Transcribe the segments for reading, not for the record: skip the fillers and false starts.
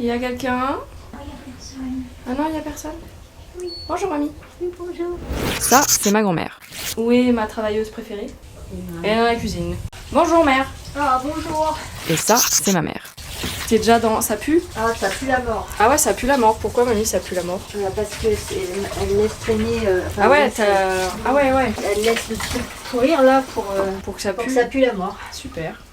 Il y a quelqu'un? Il n'y a personne. Ah non, il y a personne? Oui. Bonjour mamie. Oui, bonjour. Ça, c'est ma grand-mère. Où est ma travailleuse préférée? Elle est dans la cuisine. Bonjour mère. Ah, bonjour. Et ça, c'est ma mère. T'es déjà dans... Ça pue? Ah, ça pue la mort. Ah ouais, ça pue la mort. Pourquoi mamie, ça pue la mort? Parce que elle laisse traîner... enfin, Ah ouais, elle laisse, Ah ouais, ouais. elle laisse le truc pourrir là pour Pour que ça que pue. ça pue la mort. Super.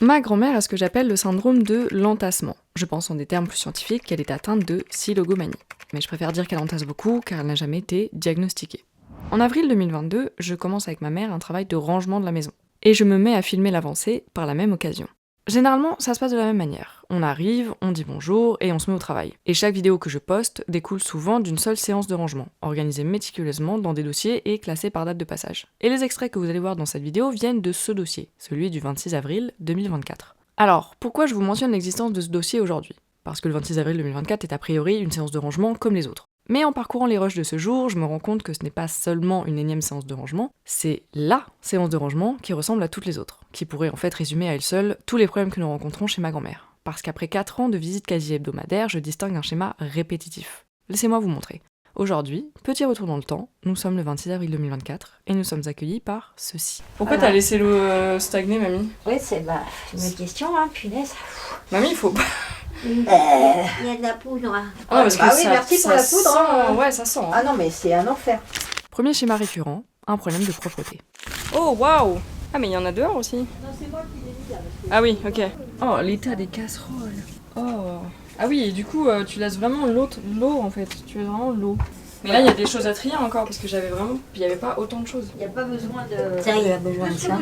Ma grand-mère a ce que j'appelle le syndrome de l'entassement. Je pense en des termes plus scientifiques qu'elle est atteinte de silogomanie. Mais je préfère dire qu'elle entasse beaucoup car elle n'a jamais été diagnostiquée. En avril 2022, je commence avec ma mère un travail de rangement de la maison. Et je me mets à filmer l'avancée par la même occasion. Généralement, ça se passe de la même manière. On arrive, on dit bonjour et on se met au travail. Et chaque vidéo que je poste découle souvent d'une seule séance de rangement, organisée méticuleusement dans des dossiers et classée par date de passage. Et les extraits que vous allez voir dans cette vidéo viennent de ce dossier, celui du 26 avril 2024. Alors, pourquoi je vous mentionne l'existence de ce dossier aujourd'hui? Parce que le 26 avril 2024 est a priori une séance de rangement comme les autres. Mais en parcourant les rushs de ce jour, je me rends compte que ce n'est pas seulement une énième séance de rangement, c'est LA séance de rangement qui ressemble à toutes les autres, qui pourrait en fait résumer à elle seule tous les problèmes que nous rencontrons chez ma grand-mère. Parce qu'après 4 ans de visites quasi hebdomadaires, je distingue un schéma répétitif. Laissez-moi vous montrer. Aujourd'hui, petit retour dans le temps, nous sommes le 26 avril 2024 et nous sommes accueillis par ceci. Pourquoi Voilà. t'as laissé l'eau stagner mamie? Oui, c'est une question, hein, punaise. Mamie, il faut pas... Il y a de la poudre. Ah, parce que bah oui, ça, merci pour ça la poudre. sent, Hein. ouais, ça sent. Hein. Ah non, mais c'est un enfer. Premier schéma récurrent, un problème de propreté. Oh, waouh! Ah, mais il y en a dehors aussi. Non, c'est moi qui l'ai mis là. Ah oui, ok. Oh, l'état des casseroles. Oh. Ah oui, et du coup, tu laisses vraiment l'eau en fait. Tu laisses vraiment l'eau. Mais là, il y a des choses à trier encore parce que il y avait pas autant de choses. Il n'y a pas besoin de... Ça, il a besoin de ça.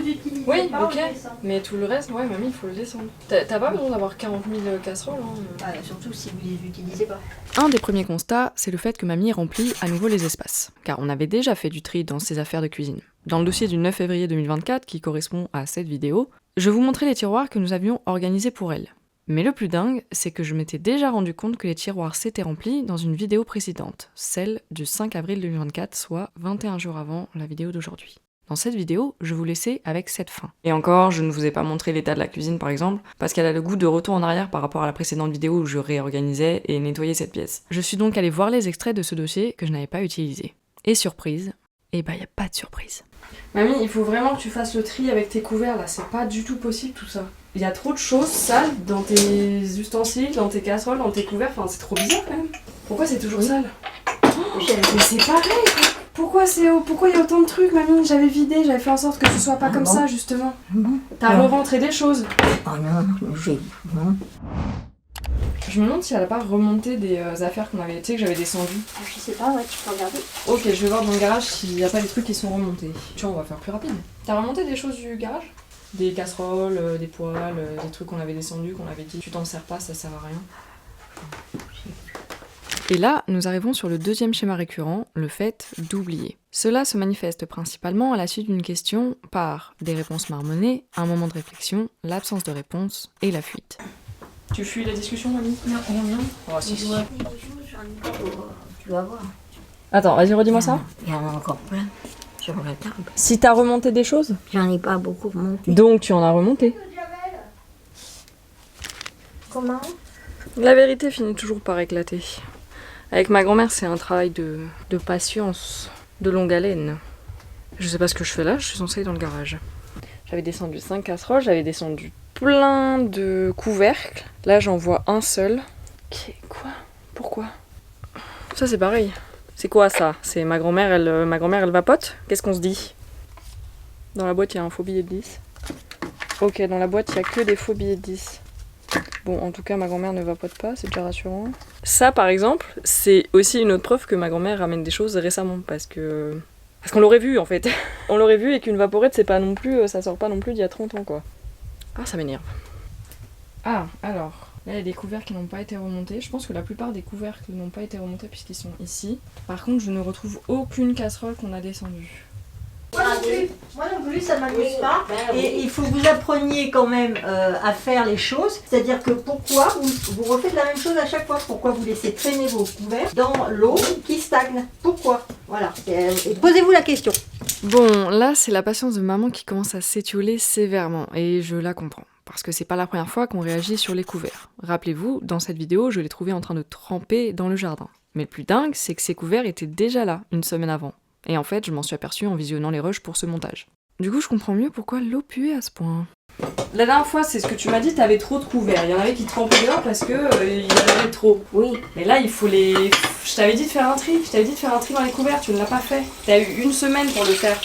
Oui, ok. Mais tout le reste, ouais, mamie, il faut le descendre. T'as pas besoin d'avoir 40 000 casseroles. Hein. Surtout si vous les utilisez pas. Un des premiers constats, c'est le fait que mamie remplit à nouveau les espaces, car on avait déjà fait du tri dans ses affaires de cuisine. Dans le dossier du 9 février 2024, qui correspond à cette vidéo, je vous montrais les tiroirs que nous avions organisés pour elle. Mais le plus dingue, c'est que je m'étais déjà rendu compte que les tiroirs s'étaient remplis dans une vidéo précédente, celle du 5 avril 2024, soit 21 jours avant la vidéo d'aujourd'hui. Dans cette vidéo, je vous laissais avec cette fin. Et encore, je ne vous ai pas montré l'état de la cuisine par exemple, parce qu'elle a le goût de retour en arrière par rapport à la précédente vidéo où je réorganisais et nettoyais cette pièce. Je suis donc allée voir les extraits de ce dossier que je n'avais pas utilisé. Et surprise, y a pas de surprise. Mamie, il faut vraiment que tu fasses le tri avec tes couverts là, c'est pas du tout possible tout ça. Il y a trop de choses sales dans tes ustensiles, dans tes casseroles, dans tes couverts, enfin c'est trop bizarre quand même. Pourquoi c'est toujours sale? Mais c'est pareil. Pourquoi il y a autant de trucs, mamie? J'avais vidé, j'avais fait en sorte que ce soit pas comme ça justement. T'as re-rentré des choses. Oh non, non. Je me demande si elle a pas remonté des affaires qu'on avait, tu sais que j'avais descendues. Je sais pas, ouais, tu peux regarder. Ok, je vais voir dans le garage s'il y a pas des trucs qui sont remontés. Tu vois, on va faire plus rapide. T'as remonté des choses du garage? Des casseroles, des poêles, des trucs qu'on avait descendus, qu'on avait dit tu t'en sers pas, ça sert à rien. Et là, nous arrivons sur le deuxième schéma récurrent, le fait d'oublier. Cela se manifeste principalement à la suite d'une question par des réponses marmonnées, un moment de réflexion, l'absence de réponse et la fuite. Tu fuis la discussion, mamie? Non. Oh, si, si. Tu vas voir. Attends, vas-y, redis-moi ça. Il y en a encore plein sur la table. Si t'as remonté des choses? J'en ai pas beaucoup remonté. Donc tu en as remonté. Comment? La vérité finit toujours par éclater. Avec ma grand-mère, c'est un travail de patience, de longue haleine. Je sais pas ce que je fais là, je suis censée aller dans le garage. J'avais descendu 5 casseroles, j'avais descendu plein de couvercles. Là, j'en vois un seul. Quoi? Pourquoi? Ça, c'est pareil. C'est quoi ça? C'est ma grand-mère, elle vapote? Qu'est-ce qu'on se dit? Dans la boîte, il y a un faux billet de 10. Ok, dans la boîte, il y a que des faux billets de 10. Bon, en tout cas, ma grand-mère ne vapote pas, c'est déjà rassurant. Ça, par exemple, c'est aussi une autre preuve que ma grand-mère ramène des choses récemment, parce qu'on l'aurait vu, en fait. On l'aurait vu et qu'une vaporette, c'est pas non plus, ça sort pas non plus d'il y a 30 ans, quoi. Ah, ça m'énerve. Ah, alors, là, il y a des couvercles qui n'ont pas été remontés. Je pense que la plupart des couvercles n'ont pas été remontés puisqu'ils sont ici. Par contre, je ne retrouve aucune casserole qu'on a descendue. Moi non plus, ça m'amuse pas. Et il faut que vous appreniez quand même à faire les choses. C'est-à-dire que pourquoi vous refaites la même chose à chaque fois? Pourquoi vous laissez traîner vos couverts dans l'eau qui stagne? Pourquoi? Voilà. Et posez-vous la question. Bon, là, c'est la patience de maman qui commence à s'étioler sévèrement, et je la comprends. parce que c'est pas la première fois qu'on réagit sur les couverts. Rappelez-vous, dans cette vidéo, je l'ai trouvé en train de tremper dans le jardin. Mais le plus dingue, c'est que ces couverts étaient déjà là, une semaine avant. Et en fait, je m'en suis aperçue en visionnant les rushs pour ce montage. Du coup, je comprends mieux pourquoi l'eau puait à ce point. La dernière fois, c'est ce que tu m'as dit, t'avais trop de couverts. Il y en avait qui trempaient dehors parce que il y en avait trop. Oui. Mais là, il faut les... Je t'avais dit de faire un tri. Je t'avais dit de faire un tri dans les couverts, tu ne l'as pas fait. T'as eu une semaine pour le faire.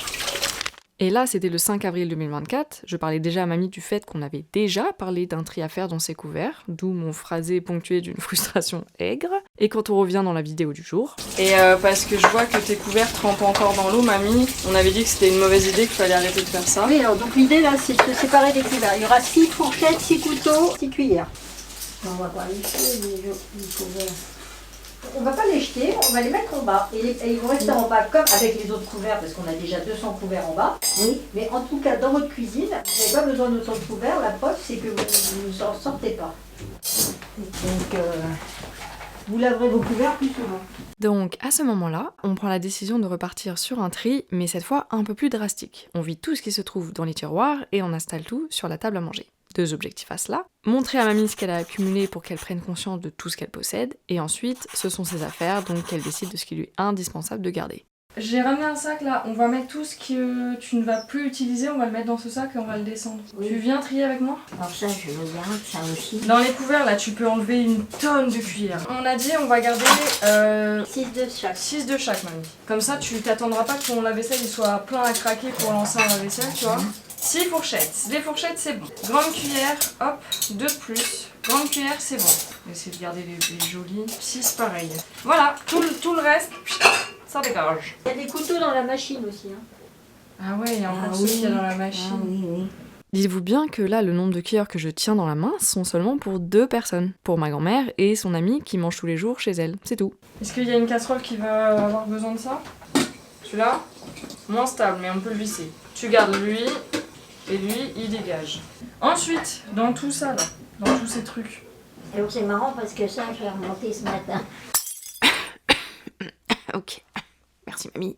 Et là, c'était le 5 avril 2024. Je parlais déjà à mamie du fait qu'on avait déjà parlé d'un tri à faire dans ces couverts, d'où mon phrasé ponctué d'une frustration aigre. Et quand on revient dans la vidéo du jour. Et parce que je vois que tes couverts trempent encore dans l'eau, mamie, on avait dit que c'était une mauvaise idée, qu'il fallait arrêter de faire ça. Oui, alors donc l'idée là, c'est de séparer les couverts. Il y aura 6 fourchettes, 6 couteaux, 6 cuillères. On va pas les jeter, les couverts. On va pas les jeter, on va les mettre en bas. Et ils vont rester en bas comme avec les autres couverts, parce qu'on a déjà 200 couverts en bas. Oui. Mais en tout cas, dans votre cuisine, vous n'avez pas besoin d'autant de couverts. La preuve, c'est que vous ne en sortez pas. Donc, vous laverez vos couverts plus souvent. Donc, à ce moment-là, on prend la décision de repartir sur un tri, mais cette fois un peu plus drastique. On vide tout ce qui se trouve dans les tiroirs et on installe tout sur la table à manger. 2 objectifs à cela. Montrer à mamie ce qu'elle a accumulé pour qu'elle prenne conscience de tout ce qu'elle possède, et ensuite, ce sont ses affaires, donc qu'elle décide de ce qui lui est indispensable de garder. J'ai ramené un sac là, on va mettre tout ce que tu ne vas plus utiliser, on va le mettre dans ce sac et on va le descendre. Oui. Tu viens trier avec moi? Alors ça, je veux bien, ça aussi. Dans les couverts là, tu peux enlever une tonne de cuillères. On a dit on va garder 6 de chaque. 6 de chaque, mamie. Comme ça, tu t'attendras pas que ton lave-vaisselle il soit plein à craquer pour lancer un lave-vaisselle, tu vois. 6 fourchettes. Les fourchettes, c'est bon. Grande cuillère, hop, 2 de plus. Grande cuillère, c'est bon. On va essayer de garder les jolis. 6 pareil. Voilà, tout le reste, ça dégage. Il y a des couteaux dans la machine aussi. Hein. Ah ouais, il y a encore ceux qu'il y a dans la machine. Ah oui, oui. Dites-vous bien que là, le nombre de cuillères que je tiens dans la main sont seulement pour 2 personnes. Pour ma grand-mère et son amie qui mange tous les jours chez elle. C'est tout. Est-ce qu'il y a une casserole qui va avoir besoin de ça? Celui-là? Moins stable, mais on peut le visser. Tu gardes lui, et lui, il dégage. Ensuite, dans tout ça, là, dans tous ces trucs. Alors c'est marrant parce que ça, je l'ai remonté ce matin. Ok. Merci, mamie.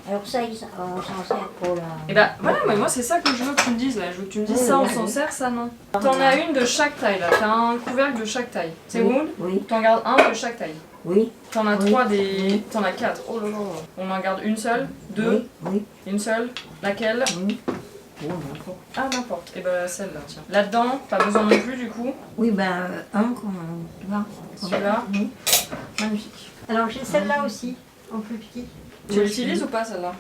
Alors ça, on s'en sert pour la... Et bah voilà, mais moi c'est ça que je veux que tu me dises là. Je veux que tu me dises ça, on s'en sert, ça non. T'en as une de chaque taille là. T'as un couvercle de chaque taille. C'est bon? Oui. T'en gardes un de chaque taille. Oui. T'en as 3 des... T'en as 4. Oh là là. On en garde une seule, 2, oui. Une seule. Laquelle? Oui. Oh, n'importe. Ah n'importe. Et bah celle-là, tiens. Là-dedans, pas besoin non plus du coup. Oui, ben un qu'on va. Celui-là. Oui. Magnifique. Alors j'ai celle-là aussi, en plus petit. Tu l'utilises ou pas celle-là?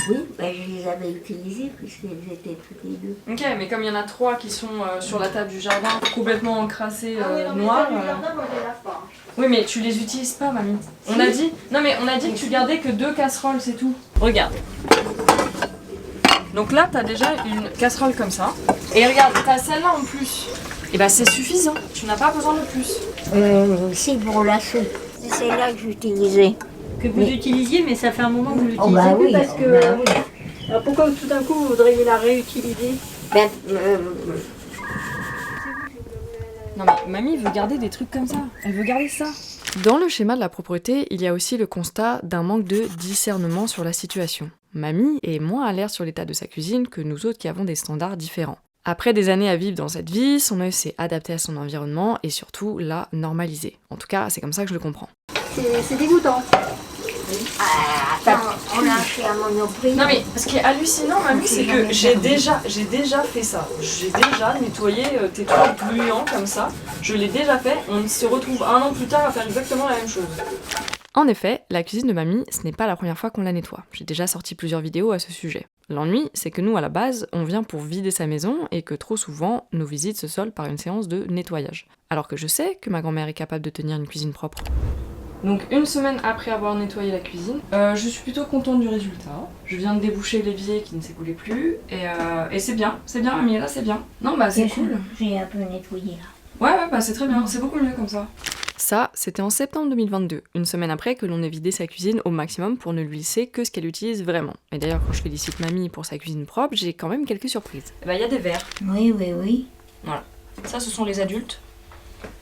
Oui, ben, je les avais utilisées puisqu'elles étaient toutes les deux. Ok, mais comme il y en a 3 qui sont sur la table du jardin, complètement encrassées, non, noires. mais jardin, moi je les lave pas. Oui, mais tu les utilises pas, mamie. On a dit. Non, mais on a dit que tu gardais que 2 casseroles, c'est tout. Regarde. Donc là, t'as déjà une casserole comme ça. Et regarde, t'as celle-là en plus. Et bah c'est suffisant. Tu n'as pas besoin de plus. C'est pour la soupe. C'est celle-là que j'utilisais. Que vous utilisiez, mais ça fait un moment que vous l'utilisez plus oui, parce que... Alors pourquoi tout d'un coup vous voudriez la réutiliser? Non mais mamie veut garder des trucs comme ça. Elle veut garder ça. Dans le schéma de la propreté, il y a aussi le constat d'un manque de discernement sur la situation. Mamie est moins alerte sur l'état de sa cuisine que nous autres qui avons des standards différents. Après des années à vivre dans cette vie, son œil s'est adapté à son environnement et surtout l'a normalisé. En tout cas, c'est comme ça que je le comprends. C'est dégoûtant. Attends, on a acheté à Monoprix. Non mais ce qui est hallucinant, mamie, c'est que j'ai déjà fait ça. J'ai déjà nettoyé tes trucs gluants comme ça. Je l'ai déjà fait. On se retrouve 1 an plus tard à faire exactement la même chose. En effet, la cuisine de mamie, ce n'est pas la première fois qu'on la nettoie. J'ai déjà sorti plusieurs vidéos à ce sujet. L'ennui, c'est que nous, à la base, on vient pour vider sa maison et que trop souvent, nos visites se soldent par une séance de nettoyage. Alors que je sais que ma grand-mère est capable de tenir une cuisine propre. Donc 1 semaine après avoir nettoyé la cuisine, je suis plutôt contente du résultat. Je viens de déboucher l'évier qui ne s'écoulait plus et c'est bien mamie, là c'est bien. Non bah c'est cool. J'ai un peu nettoyé là. Ouais bah c'est très bien, c'est beaucoup mieux comme ça. Ça, c'était en septembre 2022, une semaine après que l'on ait vidé sa cuisine au maximum pour ne lui laisser que ce qu'elle utilise vraiment. Et d'ailleurs, quand je félicite mamie pour sa cuisine propre, j'ai quand même quelques surprises. Et bah, y a des verres. Oui. Voilà. Ça, ce sont les adultes.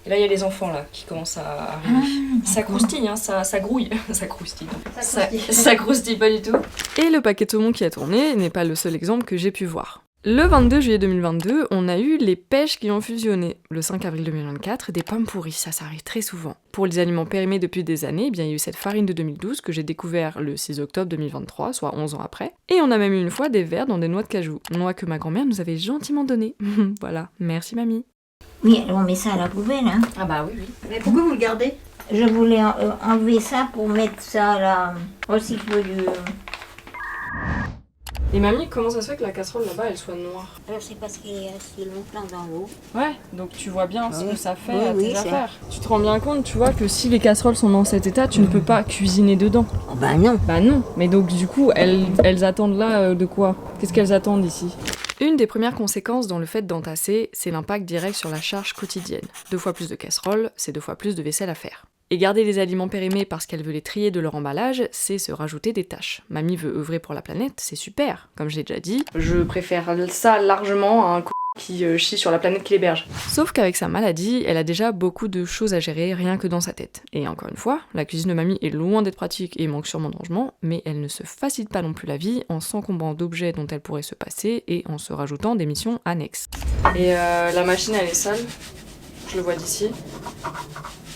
Et là, il y a les enfants là qui commencent à arriver. Ça croustille, hein, ça grouille. Ça croustille. Ça croustille pas du tout. Et le paquet de saumon qui a tourné n'est pas le seul exemple que j'ai pu voir. Le 22 juillet 2022, on a eu les pêches qui ont fusionné. Le 5 avril 2024, des pommes pourries, ça arrive très souvent. Pour les aliments périmés depuis des années, eh bien, il y a eu cette farine de 2012 que j'ai découvert le 6 octobre 2023, soit 11 ans après. Et on a même eu une fois des verres dans des noix de cajou, noix que ma grand-mère nous avait gentiment données. Voilà, merci mamie. Oui, on met ça à la poubelle. Hein. Ah bah oui, oui. Mais pourquoi vous le gardez? Je voulais enlever ça pour mettre ça à la recycle du... Et mamie, comment ça se fait que la casserole là-bas elle soit noire? Alors c'est parce qu'il est resté longtemps dans l'eau. Ouais, donc tu vois bien ce que ça fait Oui, à tes oui, affaires. Tu te rends bien compte, tu vois, que si les casseroles sont dans cet état, tu ne peux pas cuisiner dedans. Oh, bah non. Bah non, mais donc du coup, elles attendent là de quoi? Qu'est-ce qu'elles attendent ici? Une des premières conséquences dans le fait d'entasser, c'est l'impact direct sur la charge quotidienne. 2 fois plus de casseroles, c'est 2 fois plus de vaisselle à faire. Et garder les aliments périmés parce qu'elle veut les trier de leur emballage, c'est se rajouter des tâches. Mamie veut œuvrer pour la planète, c'est super, comme je l'ai déjà dit. Je préfère ça largement à un qui chie sur la planète qui l'héberge. Sauf qu'avec sa maladie, elle a déjà beaucoup de choses à gérer rien que dans sa tête. Et encore une fois, la cuisine de mamie est loin d'être pratique et manque sûrement de rangement, mais elle ne se facilite pas non plus la vie en s'encombrant d'objets dont elle pourrait se passer et en se rajoutant des missions annexes. Et la machine elle est sale, je le vois d'ici.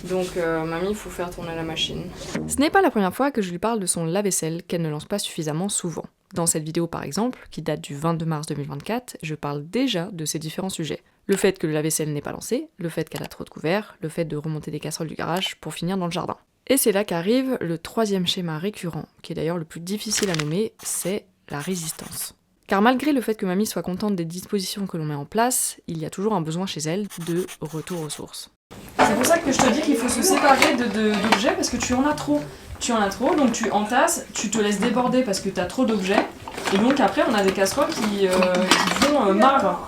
Donc mamie, il faut faire tourner la machine. Ce n'est pas la première fois que je lui parle de son lave-vaisselle qu'elle ne lance pas suffisamment souvent. Dans cette vidéo par exemple, qui date du 22 mars 2024, je parle déjà de ces différents sujets. Le fait que le lave-vaisselle n'est pas lancé, le fait qu'elle a trop de couverts, le fait de remonter des casseroles du garage pour finir dans le jardin. Et c'est là qu'arrive le 3e schéma récurrent, qui est d'ailleurs le plus difficile à nommer, c'est la résistance. Car malgré le fait que mamie soit contente des dispositions que l'on met en place, il y a toujours un besoin chez elle de retour aux sources. C'est pour ça que je te dis qu'il faut se séparer d'objets parce que tu en as trop. Tu en as trop, donc tu entasses, tu te laisses déborder parce que tu as trop d'objets. Et donc après, on a des casseroles qui font marre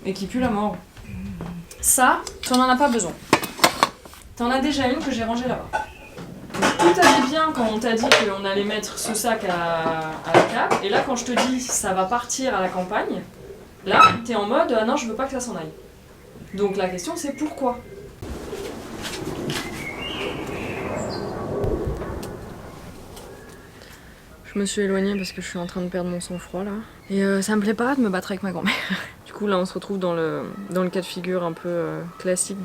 et qui puent la mort. Ça, tu n'en as pas besoin. Tu en as déjà une que j'ai rangée là-bas. Tout allait bien quand on t'a dit qu'on allait mettre ce sac à la cave. Et là, quand je te dis ça va partir à la campagne, là, t'es en mode ah non, je veux pas que ça s'en aille. Donc la question, c'est pourquoi ? Je me suis éloignée parce que je suis en train de perdre mon sang-froid là. Et ça me plaît pas de me battre avec ma grand-mère. Du coup là on se retrouve dans le cas de figure un peu classique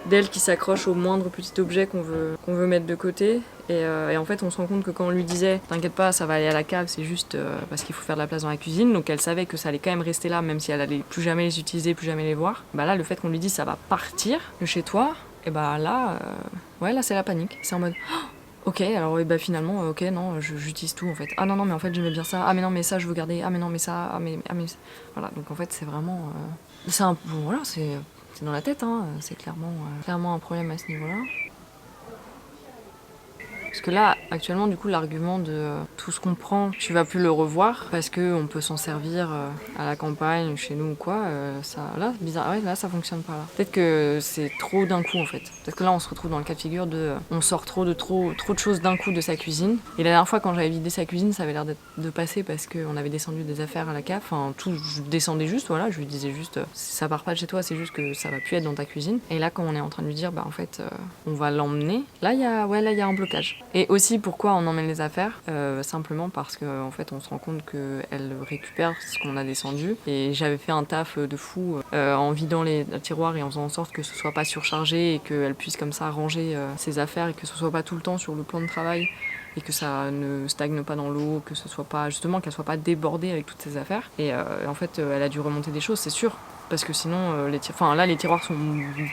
d'elle qui s'accroche au moindre petit objet qu'on veut mettre de côté. Et en fait on se rend compte que quand on lui disait t'inquiète pas ça va aller à la cave, c'est juste parce qu'il faut faire de la place dans la cuisine. Donc elle savait que ça allait quand même rester là même si elle allait plus jamais les utiliser, plus jamais les voir. Bah là le fait qu'on lui dise ça va partir de chez toi, et bah là, ouais là c'est la panique. C'est en mode... Ok, alors bah finalement, ok, non, j'utilise tout en fait. Ah non, non, mais en fait j'aimais bien ça. Ah mais non, mais ça je veux garder. Ah mais non, mais ça. Ah mais. Voilà, donc en fait c'est vraiment. C'est un. Bon, voilà, c'est dans la tête, hein. C'est clairement un problème à ce niveau-là. Parce que là, actuellement, du coup, l'argument de tout ce qu'on prend, tu vas plus le revoir parce qu'on peut s'en servir à la campagne, chez nous ou quoi, ça, là, bizarre, ouais, là, ça fonctionne pas là. Peut-être que c'est trop d'un coup en fait. Peut-être que là, on se retrouve dans le cas de figure de on sort trop de choses d'un coup de sa cuisine. Et la dernière fois, quand j'avais vidé sa cuisine, ça avait l'air de passer parce qu'on avait descendu des affaires à la cave. Enfin, tout, je descendais juste, voilà, je lui disais juste ça part pas de chez toi, c'est juste que ça va plus être dans ta cuisine. Et là, quand on est en train de lui dire, bah en fait, on va l'emmener, là, il y a un blocage. Et aussi, pourquoi on emmène les affaires simplement parce qu'en fait, on se rend compte qu'elle récupère ce qu'on a descendu. Et j'avais fait un taf de fou en vidant les tiroirs et en faisant en sorte que ce soit pas surchargé et qu'elle puisse comme ça ranger ses affaires et que ce soit pas tout le temps sur le plan de travail et que ça ne stagne pas dans l'eau, que ce soit pas, justement, qu'elle soit pas débordée avec toutes ses affaires. Et en fait, elle a dû remonter des choses, c'est sûr. Parce que sinon, les tiroirs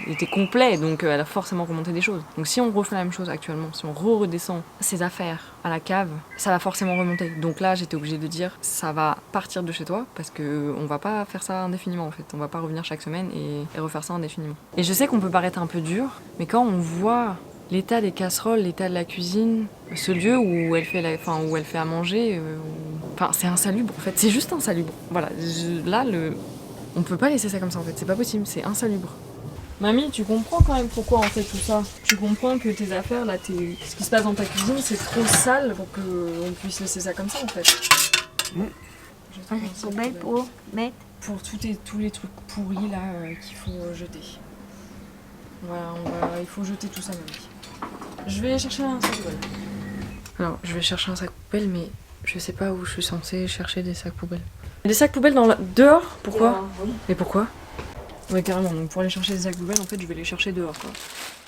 étaient complets, donc elle a forcément remonté des choses. Donc si on refait la même chose actuellement, si on redescend ses affaires à la cave, ça va forcément remonter. Donc là, j'étais obligée de dire, ça va partir de chez toi, parce qu'on va pas faire ça indéfiniment en fait. On va pas revenir chaque semaine et refaire ça indéfiniment. Et je sais qu'on peut paraître un peu dur, mais quand on voit l'état des casseroles, l'état de la cuisine, ce lieu où elle fait à manger, c'est insalubre en fait, c'est juste insalubre. Voilà, on peut pas laisser ça comme ça en fait, c'est pas possible, c'est insalubre. Mamie, tu comprends quand même pourquoi on fait tout ça. Tu comprends que tes affaires, là, ce qui se passe dans ta cuisine, c'est trop sale pour qu'on puisse laisser ça comme ça en fait. Poubelle pour mettre. Pour tous les trucs pourris là qu'il faut jeter. Voilà, il faut jeter tout ça, mamie. Je vais chercher un sac poubelle. Alors, je vais chercher un sac poubelle, mais je sais pas où je suis censée chercher des sacs poubelles. Des sacs poubelles dehors? Pourquoi? Oui. Et pourquoi? Ouais, carrément, donc pour aller chercher des sacs poubelles, en fait, je vais les chercher dehors, quoi.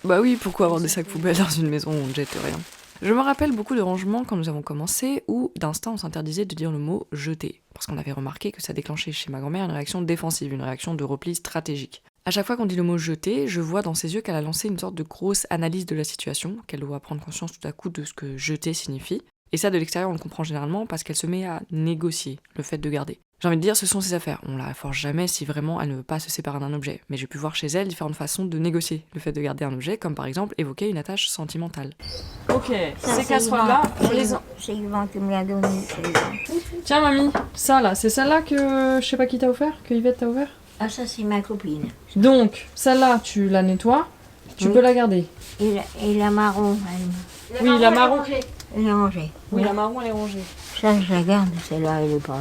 Bah oui, pourquoi avoir des sacs poubelles dans une maison où on ne jette rien? Je me rappelle beaucoup de rangements quand nous avons commencé, où d'instinct on s'interdisait de dire le mot jeter, parce qu'on avait remarqué que ça déclenchait chez ma grand-mère une réaction défensive, une réaction de repli stratégique. À chaque fois qu'on dit le mot jeter, je vois dans ses yeux qu'elle a lancé une sorte de grosse analyse de la situation, qu'elle doit prendre conscience tout à coup de ce que jeter signifie. Et ça, de l'extérieur, on le comprend généralement parce qu'elle se met à négocier le fait de garder. J'ai envie de dire, ce sont ses affaires. On la force jamais si vraiment elle ne veut pas se séparer d'un objet. Mais j'ai pu voir chez elle différentes façons de négocier le fait de garder un objet, comme par exemple évoquer une attache sentimentale. Ok, Ça, ces c'est casseroles-là, Yvan. on les C'est Yvan qui me l'a donné, celui-là. Tiens, mamie, ça là, c'est celle-là que je sais pas qui t'a offert, que Yvette t'a offert? Ah, ça, c'est ma copine. Donc, celle-là, tu la nettoies, tu Oui. peux la garder. Et la marron, Oui, la marron. elle est rangée. Oui, la marron, elle est rangée. Ça, je la garde, celle-là, elle est pas...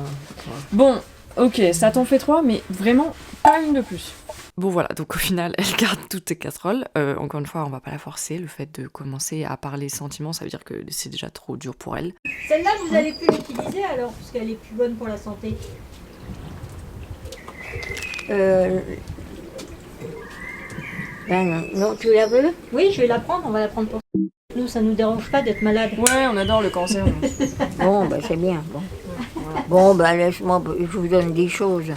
Bon, ok, ça t'en fait 3, mais vraiment pas une de plus. Bon voilà, donc au final, elle garde toutes ses casseroles. Encore une fois, on va pas la forcer. Le fait de commencer à parler sentiments, ça veut dire que c'est déjà trop dur pour elle. Celle-là, vous allez plus l'utiliser alors, puisqu'elle est plus bonne pour la santé. Ben non, tu la veux? Oui, je vais la prendre, on va la prendre pour nous, ça nous dérange pas d'être malade. Ouais, on adore le cancer. Bon, ben c'est bien, bon. Bon, ben laisse-moi, je vous donne des choses.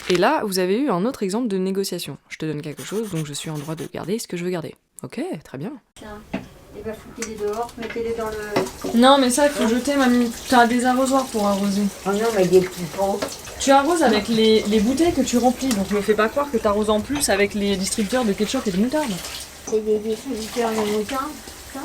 Et là, vous avez eu un autre exemple de négociation. Je te donne quelque chose, donc je suis en droit de garder ce que je veux garder. Ok, très bien. Et bah foutez-les dehors, mettez-les dans le... Non, mais ça, il faut jeter, mamie. T'as des arrosoirs pour arroser. Oh non, mais des petits pots. Tu arroses avec les bouteilles que tu remplis, donc me fais pas croire que t'arroses en plus avec les distributeurs de ketchup et de moutarde. C'est des distributeurs de moutarde, ça?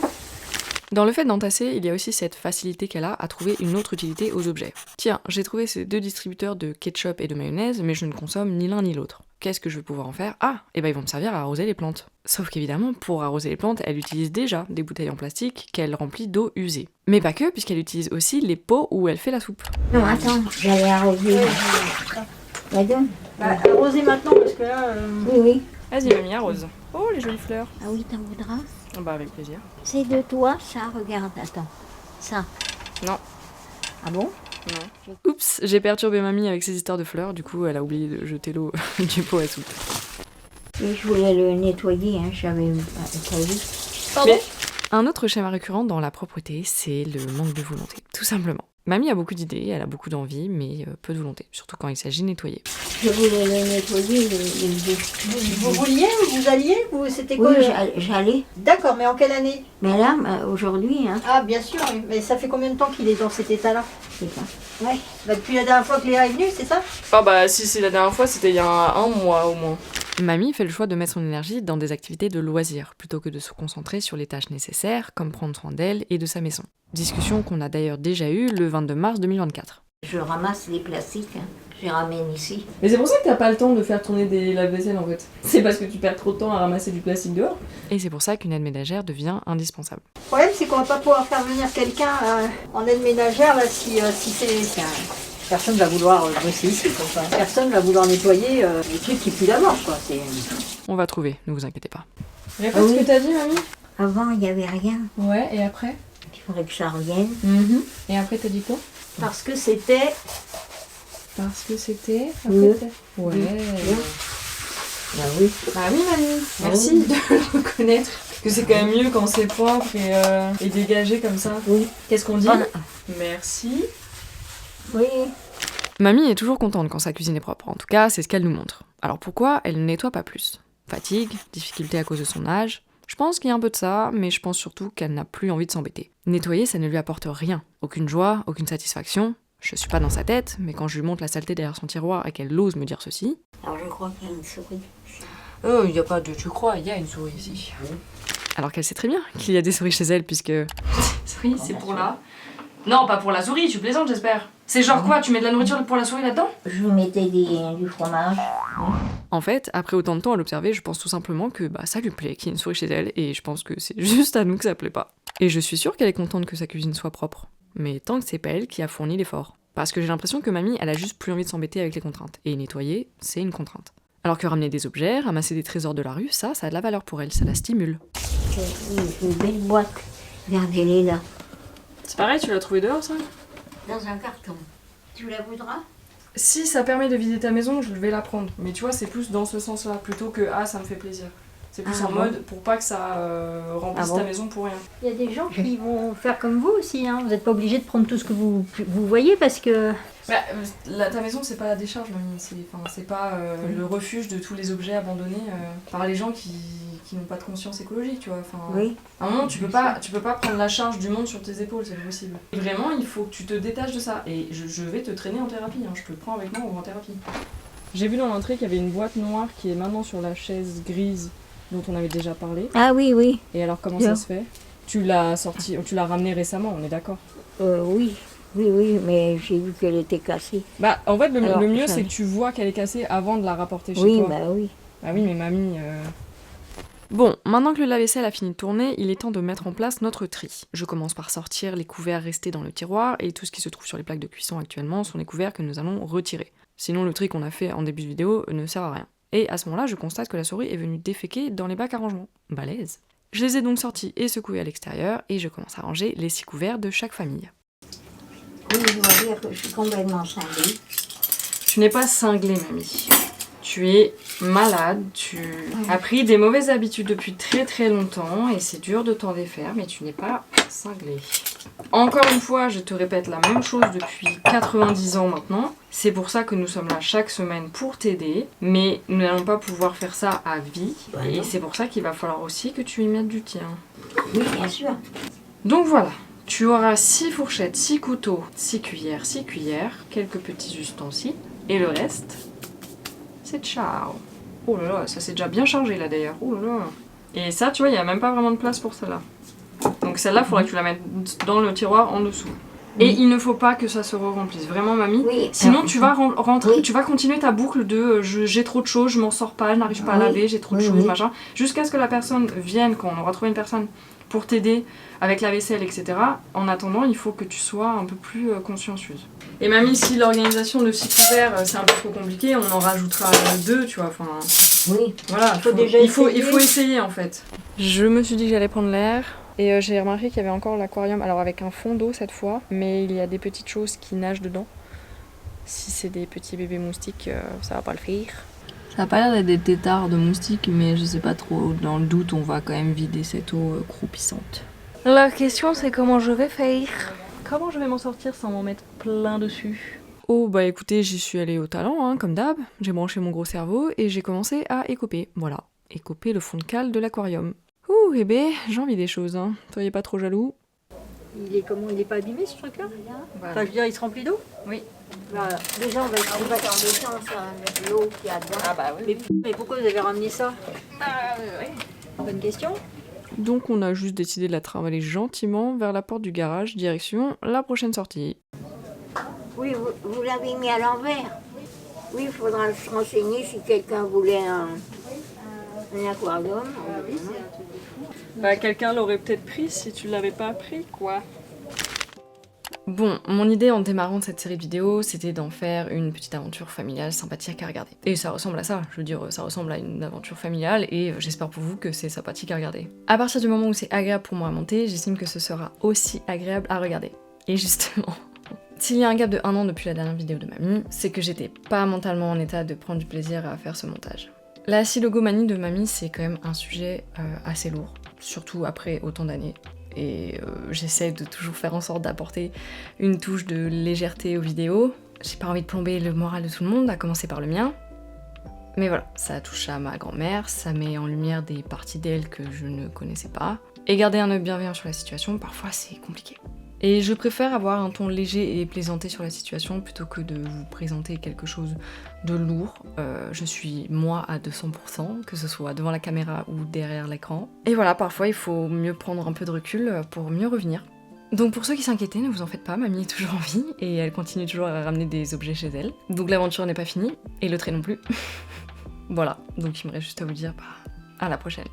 Dans le fait d'entasser, il y a aussi cette facilité qu'elle a à trouver une autre utilité aux objets. Tiens, j'ai trouvé ces 2 distributeurs de ketchup et de mayonnaise, mais je ne consomme ni l'un ni l'autre. Qu'est-ce que je vais pouvoir en faire? Ah, et ben ils vont me servir à arroser les plantes. Sauf qu'évidemment, pour arroser les plantes, elle utilise déjà des bouteilles en plastique qu'elle remplit d'eau usée. Mais pas que, puisqu'elle utilise aussi les pots où elle fait la soupe. Non, attends, j'allais arroser. La donne? Bah, arrosez maintenant, parce que là... Oui, oui. Vas-y, mamie, arrose. Oh, les jolies fleurs. Ah oui, t'en voudras? Bah, avec plaisir. C'est de toi, ça, regarde, attends. Ça. Non. Ah bon? Oups, j'ai perturbé mamie avec ses histoires de fleurs, du coup elle a oublié de jeter l'eau du pot à soupe. Et je voulais le nettoyer, hein, j'avais pas vu. Mais Un autre schéma récurrent dans la propreté, c'est le manque de volonté, tout simplement. Mamie a beaucoup d'idées, elle a beaucoup d'envie, mais peu de volonté, surtout quand il s'agit de nettoyer. Je voulais le nettoyer, Vous vouliez, vous alliez, c'était quoi? Oui, j'allais. D'accord, mais en quelle année? Mais là, aujourd'hui, hein, Ah, bien sûr, oui. Mais ça fait combien de temps qu'il est dans cet état-là? c'est ça. Ouais. Bah, depuis la dernière fois que Léa est venue, c'est ça? Ah bah si c'est la dernière fois, c'était il y a un mois au moins. Mamie fait le choix de mettre son énergie dans des activités de loisirs, plutôt que de se concentrer sur les tâches nécessaires, comme prendre soin d'elle et de sa maison. Discussion qu'on a d'ailleurs déjà eue le 22 mars 2024. Je ramasse les plastiques, hein, je les ramène ici. Mais c'est pour ça que t'as pas le temps de faire tourner des lave-vaisselle en fait. C'est parce que tu perds trop de temps à ramasser du plastique dehors. Et c'est pour ça qu'une aide ménagère devient indispensable. Le problème, c'est qu'on va pas pouvoir faire venir quelqu'un en aide ménagère là, si c'est personne va vouloir bosser ici, quoi. Enfin, personne va vouloir nettoyer les trucs qui puent la mort, quoi. On va trouver, ne vous inquiétez pas. Répète Ah oui. ce que t'as dit, mamie. Avant, il n'y avait rien. Ouais, et après? Il faudrait que ça revienne. Et après, t'as dit quoi? Parce que c'était... Parce que c'était. Mieux. Ouais. Ben oui. Bah oui, mamie. Merci de le reconnaître. Que c'est quand même mieux quand c'est propre et dégagé comme ça. Oui. Qu'est-ce qu'on dit? Voilà. Merci. Oui. Mamie est toujours contente quand sa cuisine est propre, en tout cas c'est ce qu'elle nous montre. Alors pourquoi elle ne nettoie pas plus? Fatigue, difficulté à cause de son âge? Je pense qu'il y a un peu de ça, mais je pense surtout qu'elle n'a plus envie de s'embêter. Nettoyer, ça ne lui apporte rien. Aucune joie, aucune satisfaction. Je suis pas dans sa tête, mais quand je lui montre la saleté derrière son tiroir et qu'elle ose me dire ceci... Alors je crois qu'il y a une souris. Il y a pas de... Tu crois, il y a une souris ici. Alors qu'elle sait très bien qu'il y a des souris chez elle, puisque... Souris, c'est pour là. Non, pas pour la souris, tu plaisantes, j'espère. C'est genre quoi, tu mets de la nourriture pour la souris là-dedans? Je mettais du fromage. En fait, après autant de temps à l'observer, je pense tout simplement que ça lui plaît qu'il y ait une souris chez elle, et je pense que c'est juste à nous que ça plaît pas. Et je suis sûre qu'elle est contente que sa cuisine soit propre. Mais tant que c'est pas elle qui a fourni l'effort. Parce que j'ai l'impression que mamie, elle a juste plus envie de s'embêter avec les contraintes. Et nettoyer, c'est une contrainte. Alors que ramener des objets, ramasser des trésors de la rue, ça a de la valeur pour elle, ça la stimule. C'est une belle boîte. Regardez-les là. C'est pareil, tu l'as trouvé dehors ça? Dans un carton. Tu la voudras? Si ça permet de vider ta maison, je vais la prendre. Mais tu vois, c'est plus dans ce sens-là, plutôt que ah, ça me fait plaisir. C'est plus Ah en bon? mode pour pas que ça remplisse Ah bon? ta maison pour rien. Il y a des gens qui vont faire comme vous aussi, hein. Vous n'êtes pas obligé de prendre tout ce que vous voyez parce que... Bah, ta maison, c'est pas la décharge, mamie. C'est pas le refuge de tous les objets abandonnés par les gens qui n'ont pas de conscience écologique, tu vois. Oui. À un moment, tu peux pas prendre la charge du monde sur tes épaules, c'est pas possible. Et vraiment, il faut que tu te détaches de ça. Et je vais te traîner en thérapie, hein. Je te prends avec moi en thérapie. J'ai vu dans l'entrée qu'il y avait une boîte noire qui est maintenant sur la chaise grise dont on avait déjà parlé. Ah oui, oui. Et alors, comment Bien. ça se fait? Tu l'as sorti, tu l'as ramenée récemment, on est d'accord? Oui. Oui, mais j'ai vu qu'elle était cassée. Bah, en fait, Alors, le mieux, ça- c'est que tu vois qu'elle est cassée avant de la rapporter chez Oui, toi. bah oui. Bah oui, mais mamie... Bon, maintenant que le lave-vaisselle a fini de tourner, il est temps de mettre en place notre tri. Je commence par sortir les couverts restés dans le tiroir, et tout ce qui se trouve sur les plaques de cuisson actuellement sont les couverts que nous allons retirer. Sinon, le tri qu'on a fait en début de vidéo ne sert à rien. Et à ce moment-là, je constate que la souris est venue déféquer dans les bacs à rangement. Balèze. Je les ai donc sortis et secoués à l'extérieur, et je commence à ranger les 6 couverts de chaque famille. Oui, je dois dire que je suis complètement cinglée. Tu n'es pas cinglée, mamie. Tu es malade, tu as pris des mauvaises habitudes depuis très très longtemps et c'est dur de t'en défaire, mais tu n'es pas cinglée. Encore une fois, je te répète la même chose depuis 90 ans maintenant. C'est pour ça que nous sommes là chaque semaine pour t'aider, mais nous n'allons pas pouvoir faire ça à vie. Et c'est pour ça qu'il va falloir aussi que tu y mettes du tien. Oui, bien sûr. Donc voilà, tu auras 6 fourchettes, 6 couteaux, 6 cuillères, quelques petits ustensiles, et le reste, c'est ciao. Oh là là, ça c'est déjà bien chargé là d'ailleurs. Oh là là. Et ça, tu vois, il n'y a même pas vraiment de place pour celle-là. Donc celle-là, il faudra que tu la mettes dans le tiroir en dessous. Et il ne faut pas que ça se remplisse, vraiment mamie. Oui. Sinon tu vas rentrer, Oui. tu vas continuer ta boucle de j'ai trop de choses, je m'en sors pas, je n'arrive pas à Oui. laver, j'ai trop de Oui, choses, oui. machin. Jusqu'à ce que la personne vienne, quand on aura trouvé une personne pour t'aider avec la vaisselle, etc. En attendant, il faut que tu sois un peu plus consciencieuse. Et mamie, si l'organisation de 6 couverts c'est un peu trop compliqué, on en rajoutera 2, tu vois. Enfin, Oui. voilà, il faut essayer en fait. Je me suis dit que j'allais prendre l'air, et j'ai remarqué qu'il y avait encore l'aquarium, alors avec un fond d'eau cette fois, mais il y a des petites choses qui nagent dedans. Si c'est des petits bébés moustiques, ça va pas le faire. Ça a pas l'air d'être des têtards de moustiques, mais je sais pas trop. Dans le doute, on va quand même vider cette eau croupissante. La question c'est comment je vais faire. Comment je vais m'en sortir sans m'en mettre plein dessus? Oh bah écoutez, j'y suis allée au talent, hein, comme d'hab. J'ai branché mon gros cerveau et j'ai commencé à écoper. Voilà, écoper le fond de cale de l'aquarium. Ouh, eh ben, j'ai envie des choses, hein. Soyez pas trop jaloux. Il est comment? Il n'est pas abîmé ce truc-là? Enfin, je veux dire, il se remplit d'eau? Oui. Voilà. Déjà, on va On va faire des chances avec l'eau qu'il y a dedans. Ah bah oui. Mais pourquoi vous avez ramené ça? Bonne question. Donc on a juste décidé de la trimballer gentiment vers la porte du garage, direction la prochaine sortie. Oui, vous l'avez mis à l'envers. Oui, il faudra se renseigner si quelqu'un voulait un aquarium. Bah quelqu'un l'aurait peut-être pris si tu l'avais pas pris, quoi. Bon, mon idée en démarrant cette série de vidéos, c'était d'en faire une petite aventure familiale sympathique à regarder. Et ça ressemble à ça, je veux dire, ça ressemble à une aventure familiale, et j'espère pour vous que c'est sympathique à regarder. À partir du moment où c'est agréable pour moi à monter, j'estime que ce sera aussi agréable à regarder. Et justement, s'il y a un gap de 1 an depuis la dernière vidéo de mamie, c'est que j'étais pas mentalement en état de prendre du plaisir à faire ce montage. La silogomanie de mamie, c'est quand même un sujet assez lourd, surtout après autant d'années. Et j'essaie de toujours faire en sorte d'apporter une touche de légèreté aux vidéos. J'ai pas envie de plomber le moral de tout le monde, à commencer par le mien. Mais voilà, ça touche à ma grand-mère, ça met en lumière des parties d'elle que je ne connaissais pas. Et garder un œil bienveillant sur la situation, parfois c'est compliqué. Et je préfère avoir un ton léger et plaisanter sur la situation plutôt que de vous présenter quelque chose de lourd. Je suis moi à 200%, que ce soit devant la caméra ou derrière l'écran. Et voilà, parfois il faut mieux prendre un peu de recul pour mieux revenir. Donc pour ceux qui s'inquiétaient, ne vous en faites pas, mamie est toujours en vie et elle continue toujours à ramener des objets chez elle. Donc l'aventure n'est pas finie, et le trait non plus. Voilà, donc il me reste juste à vous dire à la prochaine.